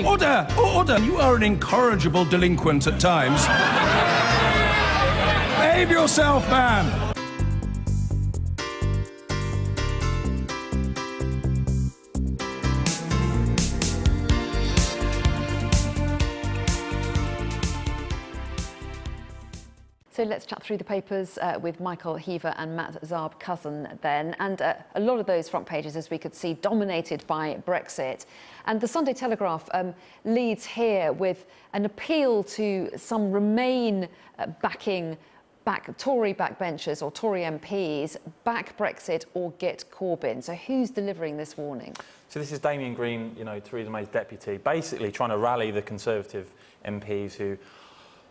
Order! Order! You are an incorrigible delinquent at times. Behave yourself, man! So let's chat through the papers with Michael Heaver and Matt Zarb-Cousin then. And a lot of those front pages, as we could see, dominated by Brexit. And the Sunday Telegraph leads here with an appeal to some Remain Tory backbenchers or Tory MPs, back Brexit or get Corbyn. So who's delivering this warning? So this is Damien Green, Theresa May's deputy, basically trying to rally the Conservative MPs who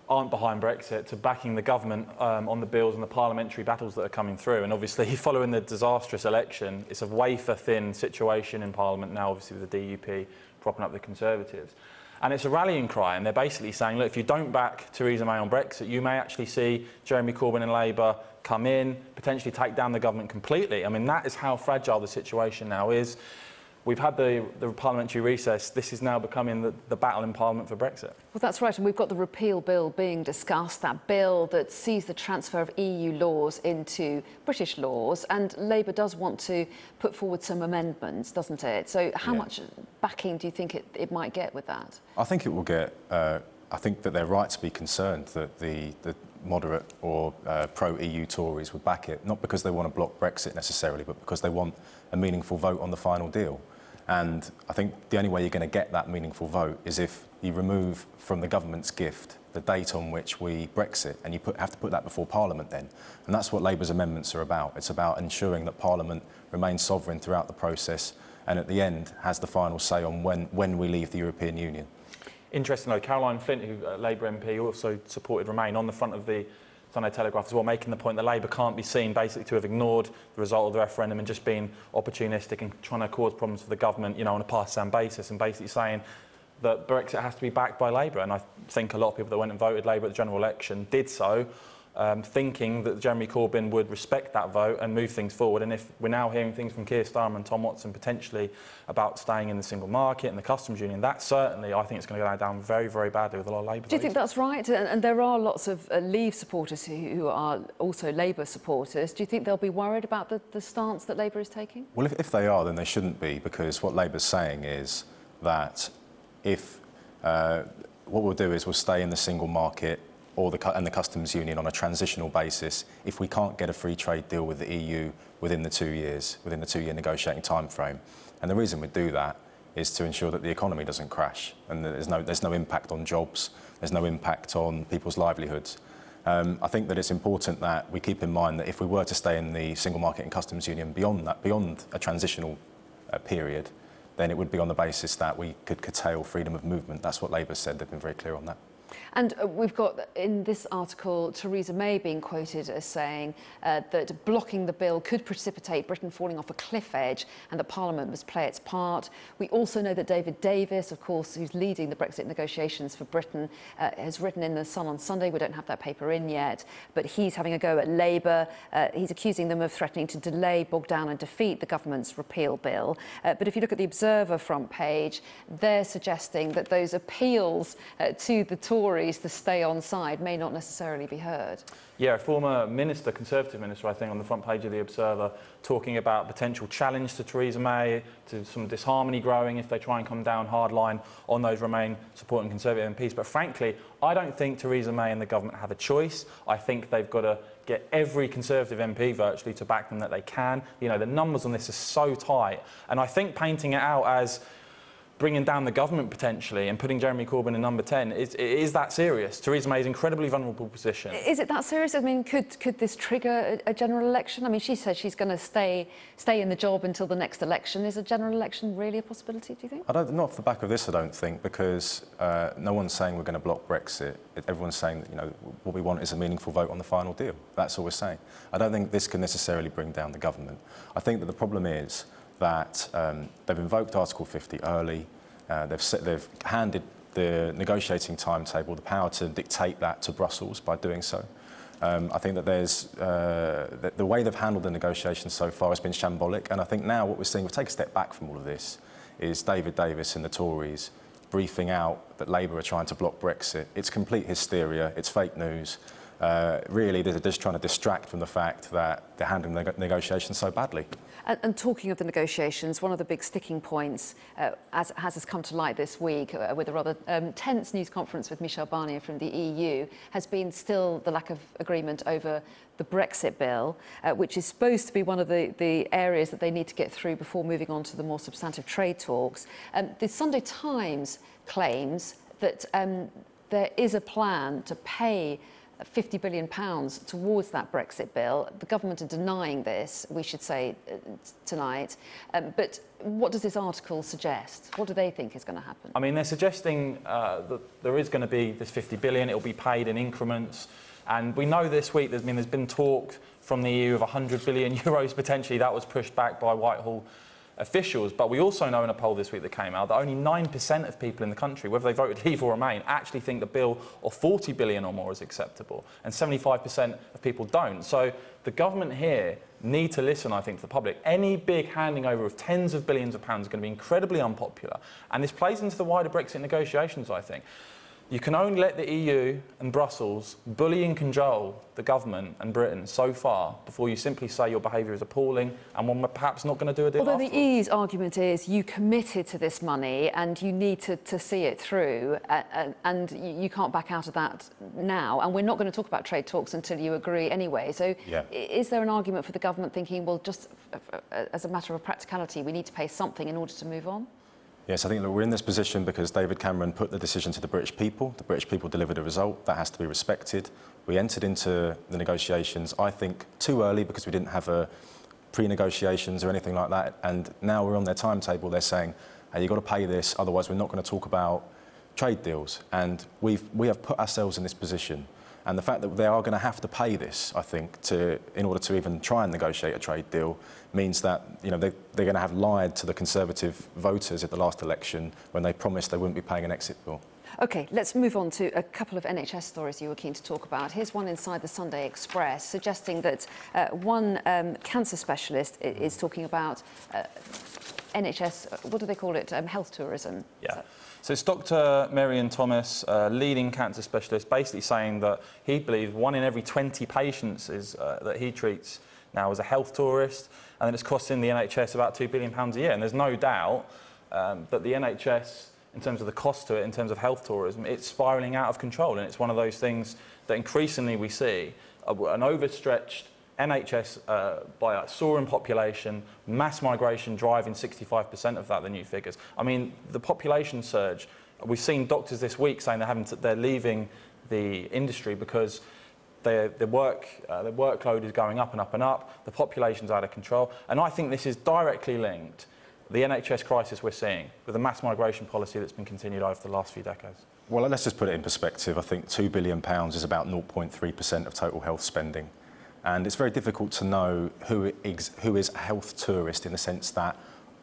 aren't behind Brexit to backing the government on the bills and the parliamentary battles that are coming through. And obviously, following the disastrous election, it's a wafer-thin situation in Parliament now, obviously with the DUP propping up the Conservatives. And it's a rallying cry, and they're basically saying, look, if you don't back Theresa May on Brexit, you may actually see Jeremy Corbyn and Labour come in, potentially take down the government completely. I mean, that is how fragile the situation now is. We've had the parliamentary recess. This is now becoming the battle in Parliament for Brexit. Well, that's right, and we've got the repeal bill being discussed, that bill that sees the transfer of EU laws into British laws, and Labour does want to put forward some amendments, doesn't it? So how much backing do you think it might get with that? I think it will get... I think that they're right to be concerned that the moderate or pro-EU Tories would back it, not because they want to block Brexit necessarily, but because they want a meaningful vote on the final deal. And I think the only way you're going to get that meaningful vote is if you remove from the government's gift the date on which we Brexit, and you have to put that before Parliament then. And that's what Labour's amendments are about. It's about ensuring that Parliament remains sovereign throughout the process and at the end has the final say on when we leave the European Union. Interesting though, Caroline Flint, who Labour MP, also supported Remain on the front of the Sunday Telegraph as well, making the point that Labour can't be seen basically to have ignored the result of the referendum and just being opportunistic and trying to cause problems for the government, on a partisan basis, and basically saying that Brexit has to be backed by Labour. And I think a lot of people that went and voted Labour at the general election did so, thinking that Jeremy Corbyn would respect that vote and move things forward. And if we're now hearing things from Keir Starmer and Tom Watson potentially about staying in the single market and the customs union, that certainly, I think it's going to go down very, very badly with a lot of Labour. Do you think that's right? And there are lots of Leave supporters who are also Labour supporters. Do you think they'll be worried about the stance that Labour is taking? Well, if they are, then they shouldn't be, because what Labour's saying is that if what we'll do is we'll stay in the single market and the customs union on a transitional basis if we can't get a free trade deal with the EU within the 2 years, within the 2-year negotiating time frame. And the reason we do that is to ensure that the economy doesn't crash and that there's no impact on jobs, there's no impact on people's livelihoods. I think that it's important that we keep in mind that if we were to stay in the single market and customs union beyond a transitional period, then it would be on the basis that we could curtail freedom of movement. That's what Labour said. They've been very clear on that. And we've got, in this article, Theresa May being quoted as saying that blocking the bill could precipitate Britain falling off a cliff edge and that Parliament must play its part. We also know that David Davis, of course, who's leading the Brexit negotiations for Britain, has written in The Sun on Sunday. We don't have that paper in yet, but he's having a go at Labour. He's accusing them of threatening to delay, bog down and defeat the government's repeal bill. But if you look at the Observer front page, they're suggesting that those appeals to the Tories to stay on side may not necessarily be heard. Yeah, a former minister, Conservative minister, I think, on the front page of the Observer, talking about potential challenge to Theresa May, to some disharmony growing if they try and come down hardline on those Remain supporting Conservative MPs. But frankly, I don't think Theresa May and the government have a choice. I think they've got to get every Conservative MP virtually to back them that they can. The numbers on this are so tight. And I think painting it out as bringing down the government potentially and putting Jeremy Corbyn in number 10, is that serious? Theresa May's incredibly vulnerable position. Is it that serious? I mean, could this trigger a general election? I mean, she said she's going to stay in the job until the next election. Is a general election really a possibility, do you think? Not off the back of this, I don't think, because no one's saying we're going to block Brexit. Everyone's saying that, what we want is a meaningful vote on the final deal. That's all we're saying. I don't think this can necessarily bring down the government. I think that the problem is that they've invoked Article 50 early. They've handed the negotiating timetable the power to dictate that to Brussels by doing so. I think that the way they've handled the negotiations so far has been shambolic, and I think now what we're seeing, we'll take a step back from all of this, is David Davis and the Tories briefing out that Labour are trying to block Brexit. It's complete hysteria. It's fake news. Really, they're just trying to distract from the fact that they're handling the negotiations so badly. And talking of the negotiations, one of the big sticking points, as has come to light this week with a rather tense news conference with Michel Barnier from the EU, has been still the lack of agreement over the Brexit bill, which is supposed to be one of the areas that they need to get through before moving on to the more substantive trade talks. The Sunday Times claims that there is a plan to pay £50 billion towards that Brexit bill. The government are denying this, we should say, tonight. But what does this article suggest? What do they think is going to happen? I mean, they're suggesting that there is going to be this £50 billion. It will be paid in increments. And we know this week there's been talk from the EU of €100 billion potentially. That was pushed back by Whitehall officials. But we also know in a poll this week that came out that only 9% of people in the country, whether they voted leave or remain, actually think the bill of 40 billion or more is acceptable, and 75% of people don't. So the government here need to listen, I think, to the public. Any big handing over of tens of billions of pounds is going to be incredibly unpopular, and this plays into the wider Brexit negotiations, I think. You can only let the EU and Brussels bully and cajole the government and Britain so far before you simply say your behaviour is appalling and we're perhaps not going to do a deal. Although the EU's argument is you committed to this money and you need to see it through, and you can't back out of that now, and we're not going to talk about trade talks until you agree anyway. So is there an argument for the government thinking, well, just as a matter of practicality, we need to pay something in order to move on? Yes, I think that we're in this position because David Cameron put the decision to the British people. The British people delivered a result. That has to be respected. We entered into the negotiations, I think, too early because we didn't have a pre-negotiations or anything like that. And now we're on their timetable. They're saying, hey, you've got to pay this, otherwise we're not going to talk about trade deals. And we have put ourselves in this position. And the fact that they are going to have to pay this, I think, in order to even try and negotiate a trade deal, means that they're going to have lied to the Conservative voters at the last election when they promised they wouldn't be paying an exit bill. OK, let's move on to a couple of NHS stories you were keen to talk about. Here's one inside the Sunday Express suggesting that one cancer specialist is talking about NHS, what do they call it, health tourism. Yeah. So it's Dr. Marion Thomas, leading cancer specialist, basically saying that he believes 1 in every 20 patients that he treats now is a health tourist, and that it's costing the NHS about £2 billion a year. And there's no doubt that the NHS, in terms of the cost to it, in terms of health tourism, it's spiralling out of control. And it's one of those things that increasingly we see, an overstretched NHS by a soaring population, mass migration driving 65% of that, the new figures. I mean, the population surge, we've seen doctors this week saying they're leaving the industry because their workload is going up and up and up, the population's out of control, and I think this is directly linked, the NHS crisis we're seeing, with the mass migration policy that's been continued over the last few decades. Well, let's just put it in perspective. I think £2 billion is about 0.3% of total health spending. And it's very difficult to know who is a health tourist, in the sense that,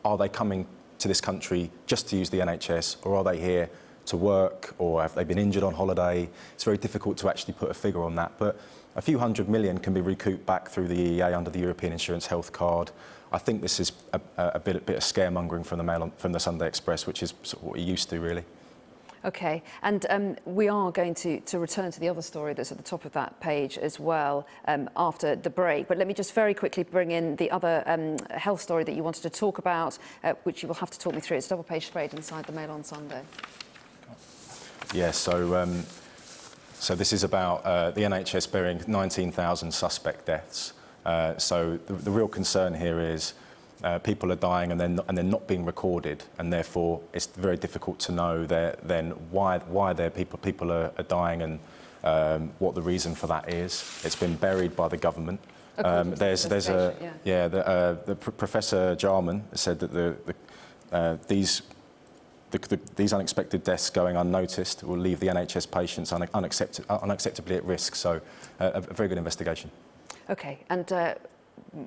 are they coming to this country just to use the NHS, or are they here to work, or have they been injured on holiday? It's very difficult to actually put a figure on that. But a few hundred million can be recouped back through the EEA under the European Insurance Health Card. I think this is a bit of scaremongering from the Sunday Express, which is sort of what you're used to, really. OK, and we are going to return to the other story that's at the top of that page as well after the break. But let me just very quickly bring in the other health story that you wanted to talk about, which you will have to talk me through. It's a double-page spread inside the Mail on Sunday. Yeah, so this is about the NHS burying 19,000 suspect deaths. So the real concern here is people are dying and they're not being recorded, and therefore it's very difficult to know then why people are dying and what the reason for that is. It's been buried by the government. Professor Jarman said that these unexpected deaths going unnoticed will leave the NHS patients unacceptably at risk. So a very good investigation. OK, and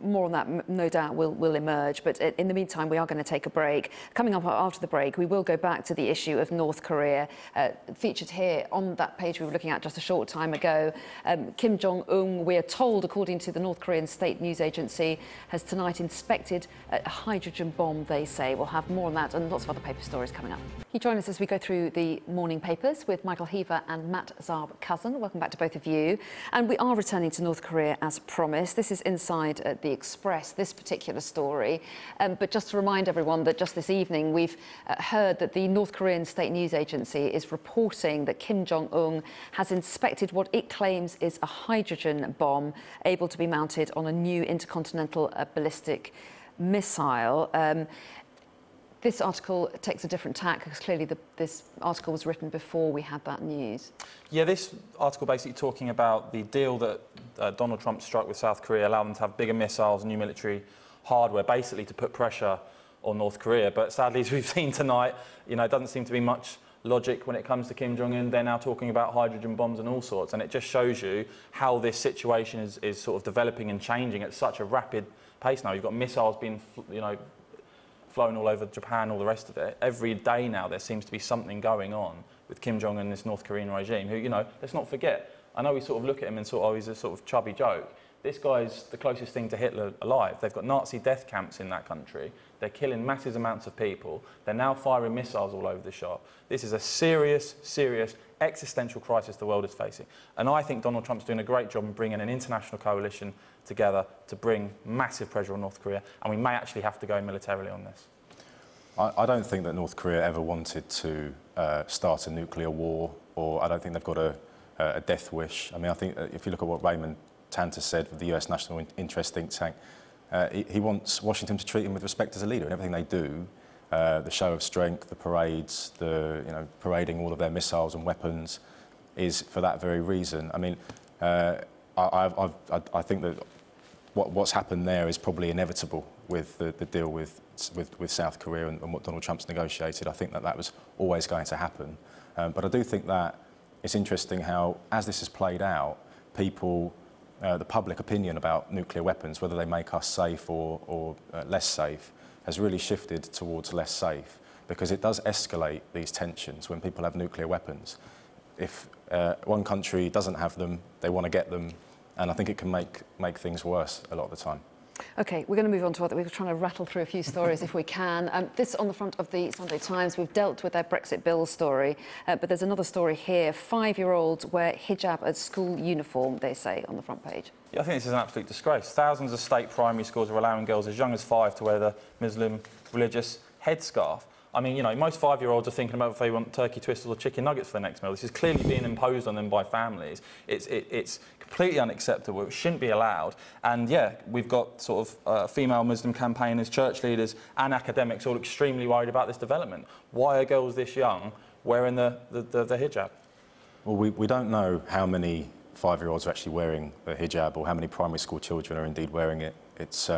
more on that, no doubt, will emerge. But in the meantime, we are going to take a break. Coming up after the break, we will go back to the issue of North Korea. Featured here on that page we were looking at just a short time ago, Kim Jong-un, we are told, according to the North Korean state news agency, has tonight inspected a hydrogen bomb, they say. We'll have more on that and lots of other paper stories coming up. You join us as we go through the morning papers with Michael Heaver and Matt Zarb-Cousin. Welcome back to both of you. And we are returning to North Korea as promised. This is inside the Express, this particular story. But just to remind everyone that just this evening we've heard that the North Korean state news agency is reporting that Kim Jong-un has inspected what it claims is a hydrogen bomb able to be mounted on a new intercontinental ballistic missile. This article takes a different tack because clearly this article was written before we had that news. Yeah, this article basically talking about the deal that Donald Trump struck with South Korea, allowing them to have bigger missiles and new military hardware, basically to put pressure on North Korea. But sadly, as we've seen tonight, it doesn't seem to be much logic when it comes to Kim Jong-un. They're now talking about hydrogen bombs and all sorts, and it just shows you how this situation is sort of developing and changing at such a rapid pace now. You've got missiles being, flown all over Japan, all the rest of it. Every day now there seems to be something going on with Kim Jong-un and this North Korean regime, who, let's not forget, I know we sort of look at him and sort of, oh, he's a sort of chubby joke. This guy's the closest thing to Hitler alive. They've got Nazi death camps in that country. They're killing massive amounts of people. They're now firing missiles all over the shop. This is a serious, serious existential crisis the world is facing. And I think Donald Trump's doing a great job in bringing an international coalition together to bring massive pressure on North Korea, and we may actually have to go militarily on this. I don't think that North Korea ever wanted to start a nuclear war, or I don't think they've got a death wish. I mean, I think if you look at what Raymond Tanter said of the US National Interest think tank, he wants Washington to treat him with respect as a leader in everything they do. The show of strength, the parades, parading all of their missiles and weapons is for that very reason. I mean, I think that what's happened there is probably inevitable with the deal with South Korea and what Donald Trump's negotiated. I think that was always going to happen. But I do think that it's interesting how, as this has played out, people, the public opinion about nuclear weapons, whether they make us safe or less safe, has really shifted towards less safe, because it does escalate these tensions when people have nuclear weapons. If one country doesn't have them, they want to get them, and I think it can make things worse a lot of the time. OK, we're going to move on to other. We're trying to rattle through a few stories if we can. This on the front of the Sunday Times. We've dealt with their Brexit bill story, but there's another story here. 5-year-olds wear hijab as school uniform, they say, on the front page. Yeah, I think this is an absolute disgrace. Thousands of state primary schools are allowing girls as young as 5 to wear the Muslim religious headscarf. I mean, most 5-year-olds are thinking about if they want turkey twisters or chicken nuggets for their next meal. This is clearly being imposed on them by families. It's completely unacceptable. It shouldn't be allowed. And yeah, we've got sort of female Muslim campaigners, church leaders and academics all extremely worried about this development. Why are girls this young wearing the hijab? Well, we don't know how many 5-year-olds are actually wearing the hijab or how many primary school children are indeed wearing it. It's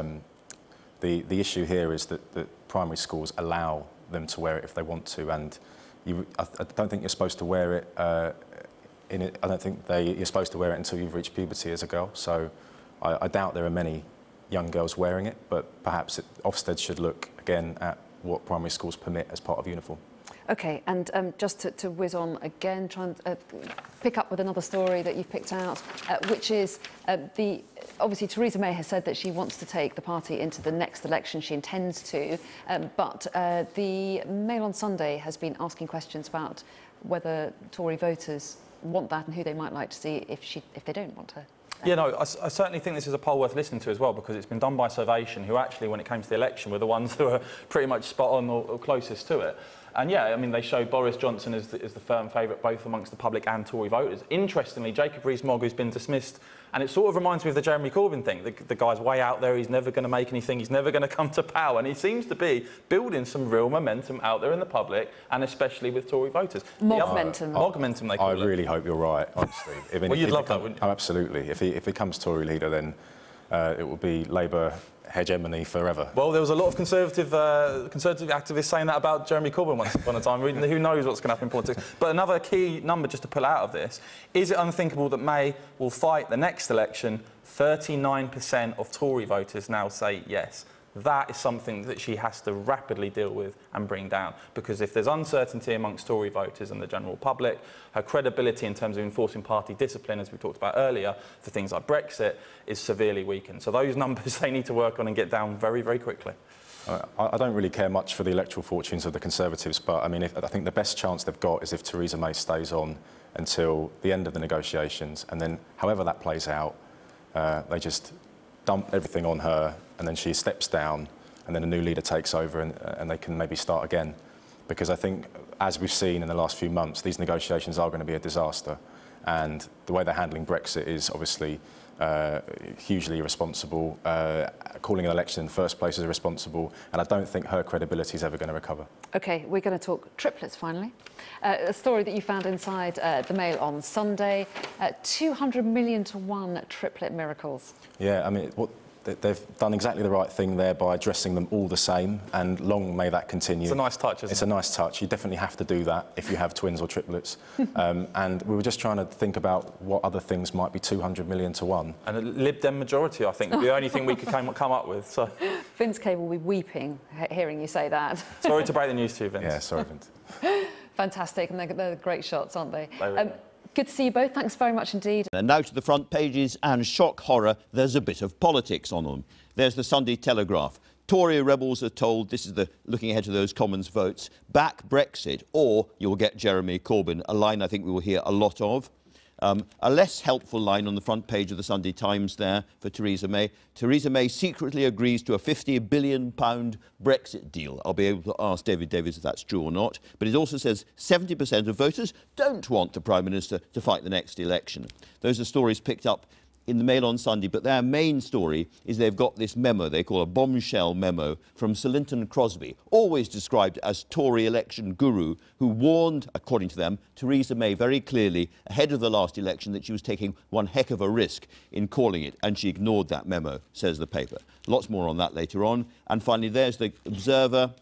the issue here is that primary schools allow them to wear it if they want to, and I don't think you're supposed to wear it. I don't think you're supposed to wear it until you've reached puberty as a girl. So I doubt there are many young girls wearing it, but perhaps Ofsted should look again at what primary schools permit as part of uniform. OK, and just to whiz on again, try and pick up with another story that you've picked out, which is obviously Theresa May has said that she wants to take the party into the next election. She intends to, but the Mail on Sunday has been asking questions about whether Tory voters want that and who they might like to see if they don't want her. Yeah, no, I certainly think this is a poll worth listening to as well, because it's been done by Survation, who actually, when it came to the election, were the ones who were pretty much spot on or closest to it. And yeah, I mean, they show Boris Johnson as the firm favourite both amongst the public and Tory voters. Interestingly, Jacob Rees-Mogg, who's been dismissed, and it sort of reminds me of the Jeremy Corbyn thing. The guy's way out there, he's never going to make anything, he's never going to come to power, and he seems to be building some real momentum out there in the public, and especially with Tory voters. Mogmentum. Mogmentum, they call it. I really hope you're right, honestly. Well, you'd love that, wouldn't you? Oh, absolutely. If he becomes Tory leader, then it will be Labour hegemony forever. Well, there was a lot of conservative activists saying that about Jeremy Corbyn once upon a time. Who knows what's going to happen in politics? But another key number just to pull out of this, is it unthinkable that May will fight the next election? 39% of Tory voters now say yes. That is something that she has to rapidly deal with and bring down, because if there's uncertainty amongst Tory voters and the general public, her credibility in terms of enforcing party discipline, as we talked about earlier, for things like Brexit, is severely weakened. So those numbers they need to work on and get down very, very quickly. I don't really care much for the electoral fortunes of the Conservatives, but I mean, I think the best chance they've got is if Theresa May stays on until the end of the negotiations, and then however that plays out, they just dump everything on her, and then she steps down, and then a new leader takes over, and they can maybe start again. Because I think, as we've seen in the last few months, these negotiations are going to be a disaster, and the way they're handling Brexit is obviously hugely irresponsible. Calling an election in the first place is irresponsible, and I don't think her credibility is ever going to recover. OK, we're going to talk triplets finally. A story that you found inside the Mail on Sunday, 200 million to 1 triplet miracles. Yeah, I mean, they've done exactly the right thing there by dressing them all the same, and long may that continue. It's a nice touch, isn't it? It's a nice touch. You definitely have to do that if you have twins or triplets. And we were just trying to think about what other things might be 200 million to 1. And a Lib Dem majority, I think, the only thing we could come up with. So. Vince Kay will be weeping hearing you say that. Sorry to break the news to you, Vince. Yeah, sorry, Vince. Fantastic, and they're great shots, aren't they? Good to see you both. Thanks very much indeed. And now to the front pages, and shock horror, there's a bit of politics on them. There's the Sunday Telegraph. Tory rebels are told, this is the looking ahead to those Commons votes, back Brexit or you'll get Jeremy Corbyn, a line I think we will hear a lot of. A less helpful line on the front page of the Sunday Times there for Theresa May. Theresa May secretly agrees to a £50 billion Brexit deal. I'll be able to ask David Davies if that's true or not. But it also says 70% of voters don't want the Prime Minister to fight the next election. Those are stories picked up in the Mail on Sunday, but their main story is they've got this memo they call a bombshell memo from Sir Linton Crosby, always described as Tory election guru, who warned, according to them, Theresa May very clearly ahead of the last election that she was taking one heck of a risk in calling it, and she ignored that memo, says the paper. Lots more on that later on. And finally, there's the Observer.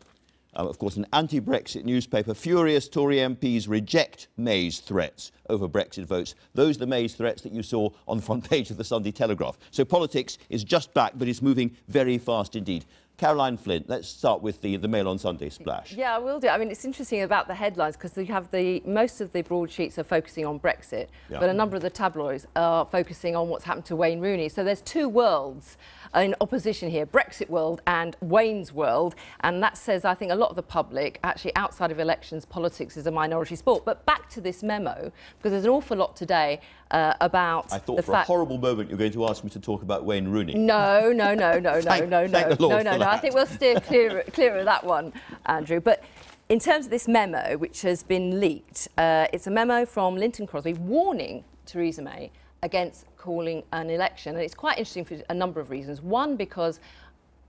Of course, an anti-Brexit newspaper. Furious Tory MPs reject May's threats over Brexit votes. Those are the May's threats that you saw on the front page of the Sunday Telegraph. So politics is just back, but it's moving very fast indeed. Caroline Flint, let's start with the Mail on Sunday splash. Yeah, I will do. I mean, it's interesting about the headlines because you have most of the broadsheets are focusing on Brexit, but a number of the tabloids are focusing on what's happened to Wayne Rooney. So there's two worlds in opposition here, Brexit world and Wayne's world, and that says, I think, a lot of the public, actually outside of elections, politics is a minority sport. But back to this memo, because there's an awful lot today about I thought for a horrible moment you're going to ask me to talk about Wayne Rooney. No. Thank the Lord for that. I think we'll steer clear of that one, Andrew. But in terms of this memo, which has been leaked, it's a memo from Linton Crosby warning Theresa May against calling an election. And it's quite interesting for a number of reasons. One, because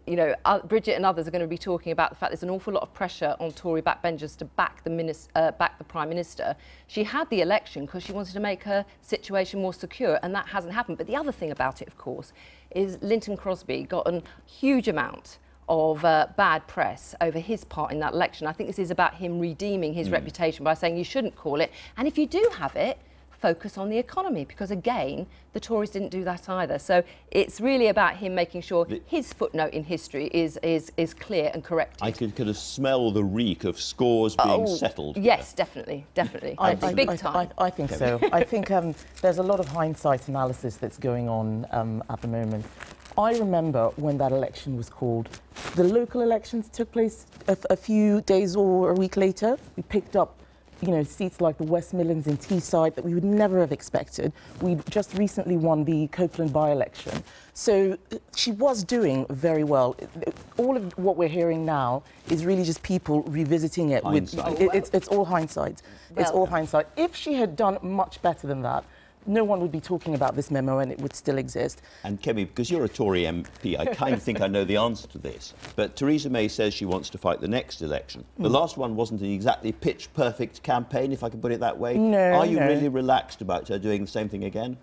Bridget and others are going to be talking about the fact there's an awful lot of pressure on Tory backbenchers to back the Prime Minister. She had the election because she wanted to make her situation more secure, and that hasn't happened. But the other thing about it, of course, is Linton Crosby got a huge amount of bad press over his part in that election. I think this is about him redeeming his reputation by saying you shouldn't call it. And if you do have it, focus on the economy, because again, the Tories didn't do that either. So it's really about him making sure his footnote in history is clear and corrected. I could kind of smell the reek of scores being settled. Yes, definitely. Big time. I think so. I think there's a lot of hindsight analysis that's going on at the moment. I remember when that election was called, the local elections took place a few days or a week later. We picked up seats like the West Midlands and Teesside that we would never have expected. We just recently won the Copeland by-election. So she was doing very well. All of what we're hearing now is really just people revisiting it. It's all hindsight. It's all hindsight. If she had done much better than that, no one would be talking about this memo and it would still exist. And Kemi, because you're a Tory MP, I kind of think I know the answer to this. But Theresa May says she wants to fight the next election. The last one wasn't an exactly pitch-perfect campaign, if I can put it that way. No, Are you really relaxed about her doing the same thing again?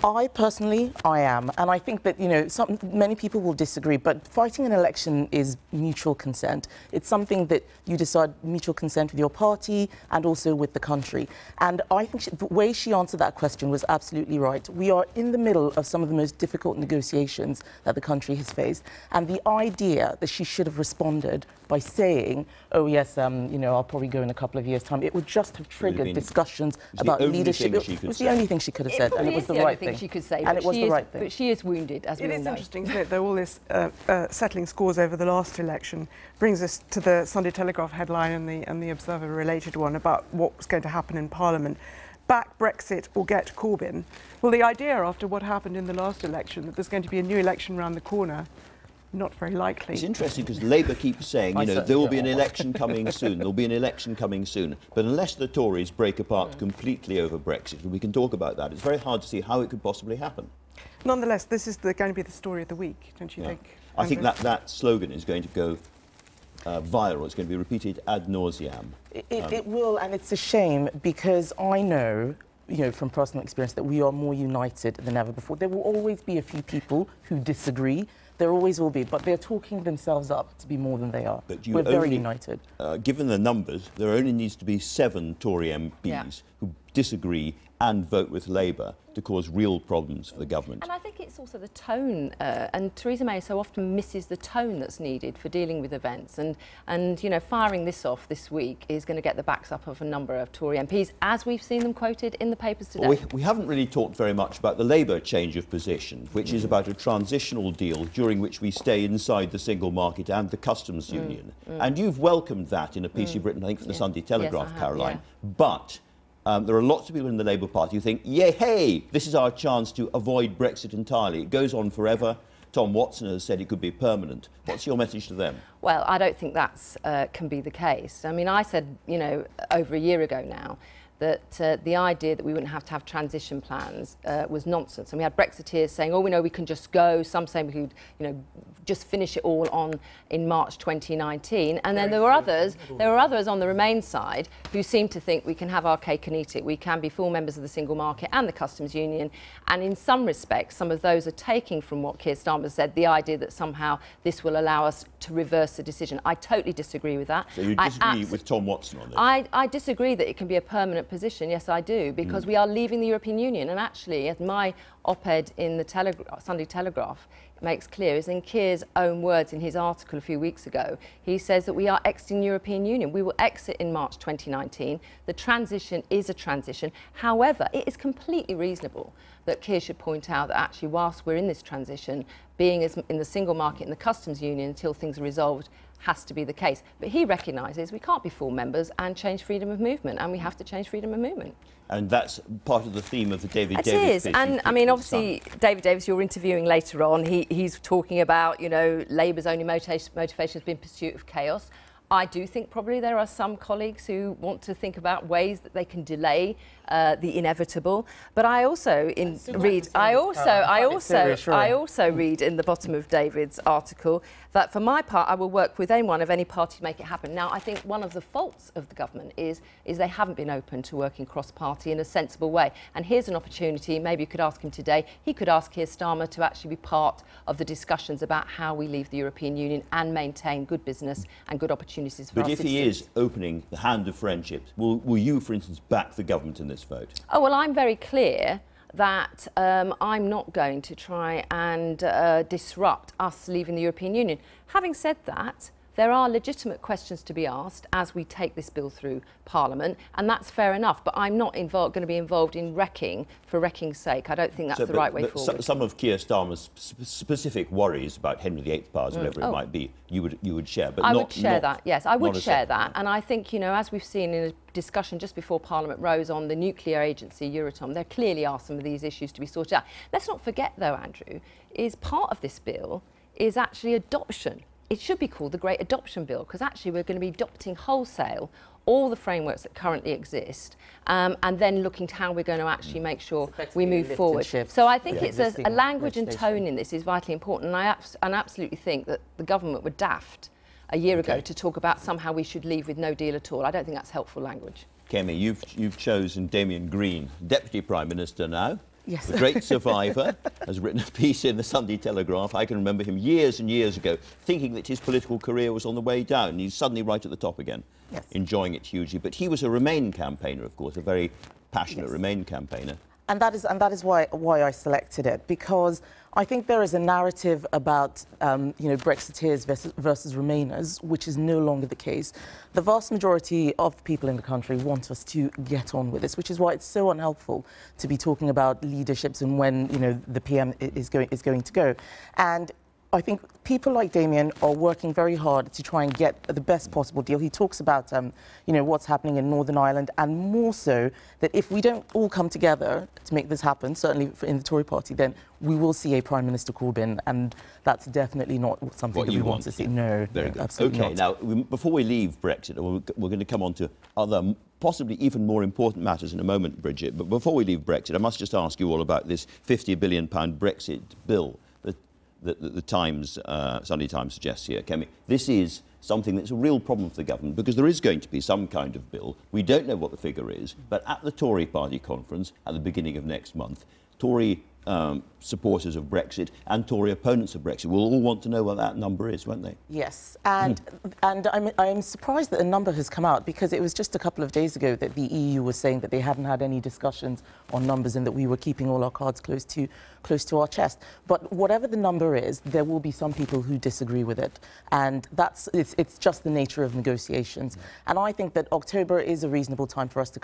I personally, I am. And I think that, you know, many people will disagree, but fighting an election is mutual consent. It's something that you decide mutual consent with your party and also with the country. And I think the way she answered that question was absolutely right. We are in the middle of some of the most difficult negotiations that the country has faced. And the idea that she should have responded by saying, oh, yes, you know, I'll probably go in a couple of years' time, it would just have triggered discussions about leadership. It was the only thing she could have said, and it was the right thing. She could say, and it was the right thing. But she is wounded, as we all know. It is interesting, isn't it, though, all this settling scores over the last election brings us to the Sunday Telegraph headline and the Observer-related one about what's going to happen in Parliament. Back Brexit or get Corbyn. Well, the idea after what happened in the last election, that there's going to be a new election around the corner, not very likely. It's interesting because Labour keeps saying, you know, there will be an election coming soon, there'll be an election coming soon. But unless the Tories break apart completely over Brexit, and we can talk about that, it's very hard to see how it could possibly happen. Nonetheless, this is going to be the story of the week, don't you think? I think that slogan is going to go viral. It's going to be repeated ad nauseam. It will, and it's a shame because I know, you know, from personal experience, that we are more united than ever before. There will always be a few people who disagree. There always will be, but they're talking themselves up to be more than they are. But we're very united. Given the numbers, there only needs to be 7 Tory MPs who disagree and vote with Labour to cause real problems for the government. And I think it's also the tone, and Theresa May so often misses the tone that's needed for dealing with events. And you know, firing this off this week is going to get the backs up of a number of Tory MPs, as we've seen them quoted in the papers today. Well, we haven't really talked very much about the Labour change of position, which is about a transitional deal during which we stay inside the single market and the customs union. And you've welcomed that in a piece you've written, I think, for the Sunday Telegraph, Caroline. But there are lots of people in the Labour Party who think, yeah, hey, this is our chance to avoid Brexit entirely. It goes on forever. Tom Watson has said it could be permanent. What's your message to them? Well, I don't think that's can be the case. I mean, I said, you know, over a year ago now, that the idea that we wouldn't have to have transition plans was nonsense. And we had Brexiteers saying, oh, we know we can just go. Some saying we could, you know, just finish it all in March 2019. And then there were others on the Remain side who seemed to think we can have our cake and eat it. We can be full members of the single market and the customs union. And in some respects, some of those are taking from what Keir Starmer said, the idea that somehow this will allow us to reverse the decision. I totally disagree with that. So you disagree with Tom Watson on this? I disagree that it can be a permanent position. Yes, I do, because we are leaving the European Union. And actually, as my op-ed in the Sunday Telegraph makes clear, is in Keir's own words in his article a few weeks ago, he says that we are exiting the European Union. We will exit in March 2019. The transition is a transition. However, it is completely reasonable that Keir should point out that actually, whilst we're in this transition, being in the single market and the customs union until things are resolved has to be the case. But he recognises we can't be full members and change freedom of movement, and we have to change freedom of movement. And that's part of the theme of the David Davis It is, piece and I mean, obviously, David Davis, you're interviewing later on, he's talking about, you know, Labour's only motivation has been pursuit of chaos. I do think probably there are some colleagues who want to think about ways that they can delay the inevitable. But I also read in the bottom of David's article that for my part I will work with anyone of any party to make it happen. Now, I think one of the faults of the government is they haven't been open to working cross-party in a sensible way. And here's an opportunity. Maybe you could ask him today. He could ask Keir Starmer to actually be part of the discussions about how we leave the European Union and maintain good business and good opportunities for our citizens. But if he is opening the hand of friendship, will you, for instance, back the government in this vote? Oh, well, I'm very clear that I'm not going to try and disrupt us leaving the European Union. Having said that, there are legitimate questions to be asked as we take this bill through Parliament, and that's fair enough. But I'm not going to be involved in wrecking for wrecking's sake. I don't think that's the right way forward. Some of Keir Starmer's specific worries about Henry VIII powers, whatever it might be, you would share. But I would share that. Yes, I would share that. And I think, you know, as we've seen in a discussion just before Parliament rose on the nuclear agency Euratom, there clearly are some of these issues to be sorted out. Let's not forget, though, Andrew, is part of this bill is actually adoption. It should be called the Great Adoption Bill, because actually we're going to be adopting wholesale all the frameworks that currently exist, and then looking to how we're going to actually make sure we move forward. So I think it's a language and tone in this is vitally important, and I absolutely think that the government were daft a year ago to talk about somehow we should leave with no deal at all. I don't think that's helpful language. Kemi, you've chosen Damien Green, Deputy Prime Minister now. Yes. the great survivor, has written a piece in the Sunday Telegraph. I can remember him years and years ago thinking that his political career was on the way down. And he's suddenly right at the top again, yes, enjoying it hugely. But he was a Remain campaigner, of course, a very passionate yes, Remain campaigner. And that is why I selected it, because I think there is a narrative about Brexiteers versus Remainers, which is no longer the case. The vast majority of people in the country want us to get on with this, which is why it's so unhelpful to be talking about leaderships and when the PM is going to go. And I think people like Damien are working very hard to try and get the best possible deal. He talks about, what's happening in Northern Ireland, and more so that if we don't all come together to make this happen, certainly in the Tory party, then we will see a Prime Minister Corbyn, and that's definitely not something that we want to see. No, very good. Absolutely okay, not. now, before we leave Brexit, we're going to come on to other, possibly even more important matters in a moment, Bridget. But before we leave Brexit, I must just ask you all about this £50 billion Brexit bill that the Times, Sunday Times suggests here. Kemi, this is something that's a real problem for the government, because there is going to be some kind of bill. We don't know what the figure is, but at the Tory party conference at the beginning of next month, Tory supporters of Brexit and Tory opponents of Brexit will all want to know what that number is, won't they? Yes, and I'm surprised that a number has come out, because it was just a couple of days ago that the EU was saying that they hadn't had any discussions on numbers and that we were keeping all our cards close to our chest. But whatever the number is, there will be some people who disagree with it, and it's just the nature of negotiations. And I think that October is a reasonable time for us to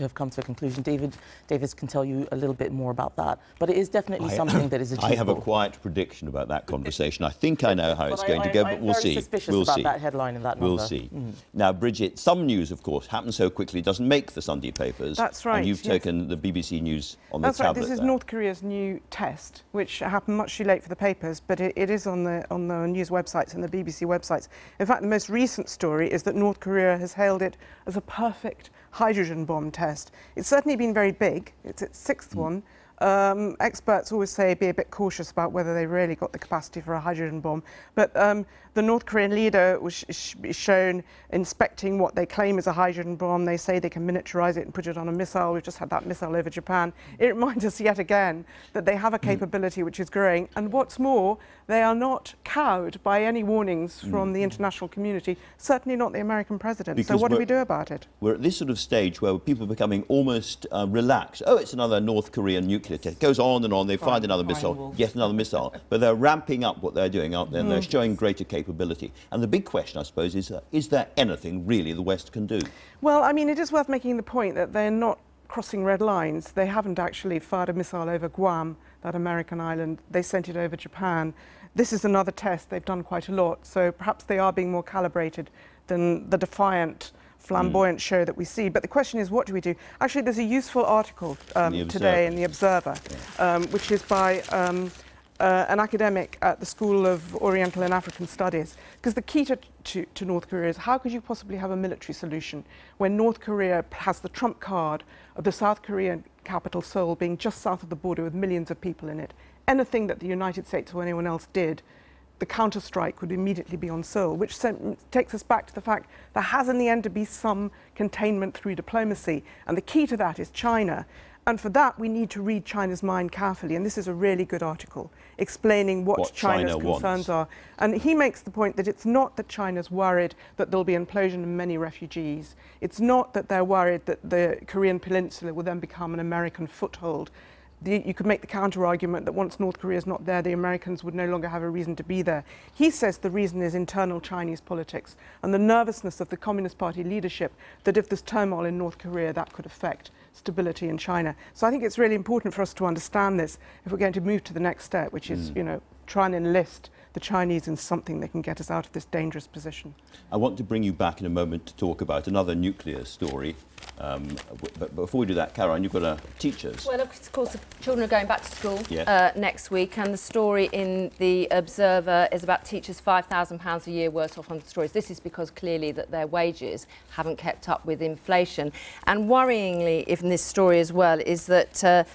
have come to a conclusion. Davis can tell you a little bit more about that, but it is definitely something that is achievable. I have a quiet prediction about that conversation. I think I know how it's going to go, but we'll see. I'm very suspicious about that headline and that number. We'll see. Now, Bridget, some news, of course, happens so quickly, doesn't make the Sunday papers. That's right. And you've taken the BBC News on the tablet. That's right. This is North Korea's new test, which happened much too late for the papers, but it is on the news websites and the BBC websites. In fact, the most recent story is that North Korea has hailed it as a perfect hydrogen bomb test. It's certainly been very big. It's its sixth one. Experts always say be a bit cautious about whether they really got the capacity for a hydrogen bomb. But the North Korean leader was shown inspecting what they claim is a hydrogen bomb. They say they can miniaturize it and put it on a missile. We've just had that missile over Japan. It reminds us yet again that they have a capability which is growing. And what's more, they are not cowed by any warnings from the international community, certainly not the American president. Because so what do we do about it? We're at this sort of stage where people are becoming almost relaxed. Oh, it's another North Korean nuclear test. It goes on and on. They find another missile, yet another missile. But they're ramping up what they're doing out there, and they're showing greater capability. And the big question, I suppose, is there anything really the West can do? Well, I mean, it is worth making the point that they're not crossing red lines. They haven't actually fired a missile over Guam, that American island. They sent it over Japan. This is another test. They've done quite a lot. So perhaps they are being more calibrated than the defiant, flamboyant show that we see. But the question is, what do we do? Actually, there's a useful article today in The Observer, which is by an academic at the School of Oriental and African Studies. Because the key to North Korea is, how could you possibly have a military solution when North Korea has the trump card of the South Korean capital, Seoul, being just south of the border with millions of people in it? Anything that the United States or anyone else did, the counter-strike would immediately be on Seoul, which takes us back to the fact there has in the end to be some containment through diplomacy. And the key to that is China. And for that, we need to read China's mind carefully. And this is a really good article explaining what China's concerns are. And he makes the point that it's not that China's worried that there'll be implosion and many refugees. It's not that they're worried that the Korean peninsula will then become an American foothold. You could make the counter-argument that once North Korea is not there, the Americans would no longer have a reason to be there. He says the reason is internal Chinese politics and the nervousness of the Communist Party leadership that if there's turmoil in North Korea, that could affect stability in China. So I think it's really important for us to understand this if we're going to move to the next step, which is, try and enlist the Chinese in something that can get us out of this dangerous position. I want to bring you back in a moment to talk about another nuclear story. But before we do that, Caroline, you've got to teach us. Well, of course, the children are going back to school Yes. next week, and the story in The Observer is about teachers £5,000 a year worse off on the stories. This is because clearly that their wages haven't kept up with inflation. And worryingly, in this story as well, is that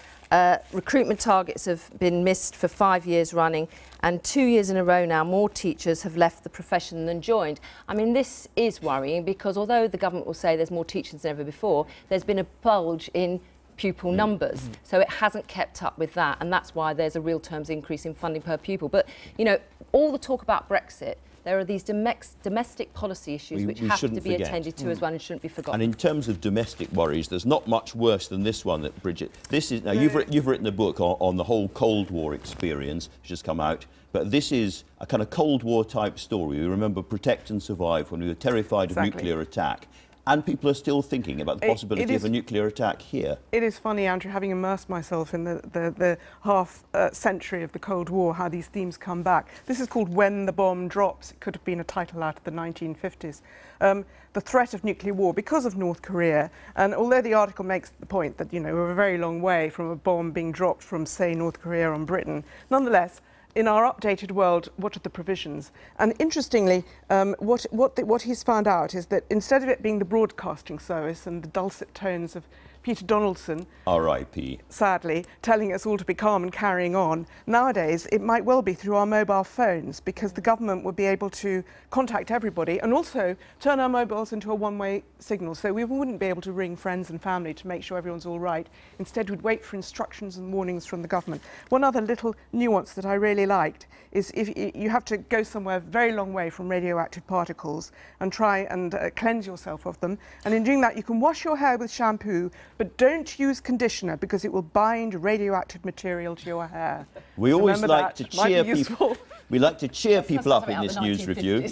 recruitment targets have been missed for 5 years running, and 2 years in a row now more teachers have left the profession than joined. I mean, this is worrying because although the government will say there's more teachers than ever before, there's been a bulge in pupil numbers. So it hasn't kept up with that, and that's why there's a real terms increase in funding per pupil. But, you know, all the talk about Brexit, there are these domestic policy issues which have to be attended to as well and shouldn't be forgotten. And in terms of domestic worries, there's not much worse than this one that Bridget... This is... Now, you've written a book on the whole Cold War experience, which has come out, but this is a kind of Cold War type story. We remember Protect and Survive when we were terrified of nuclear attack. And people are still thinking about the possibility of a nuclear attack here. It is funny, Andrew, having immersed myself in the half century of the Cold War, how these themes come back. This is called When the Bomb Drops. It could have been a title out of the 1950s. The threat of nuclear war because of North Korea. And although the article makes the point that, you know, we're a very long way from a bomb being dropped from, say, North Korea on Britain, nonetheless, in our updated world, what are the provisions? And interestingly, what he's found out is that instead of it being the broadcasting service and the dulcet tones of Peter Donaldson, R.I.P. sadly, telling us all to be calm and carrying on, nowadays it might well be through our mobile phones, because the government would be able to contact everybody and also turn our mobiles into a one-way signal. So we wouldn't be able to ring friends and family to make sure everyone's all right. Instead, we'd wait for instructions and warnings from the government. One other little nuance that I really liked is if you have to go somewhere a very long way from radioactive particles and try and cleanse yourself of them. And in doing that, you can wash your hair with shampoo, but don't use conditioner because it will bind radioactive material to your hair. We always like to cheer people. We like to cheer people up in this news review.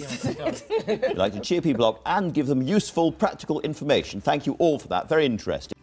We like to cheer people up and give them useful, practical information. Thank you all for that. Very interesting.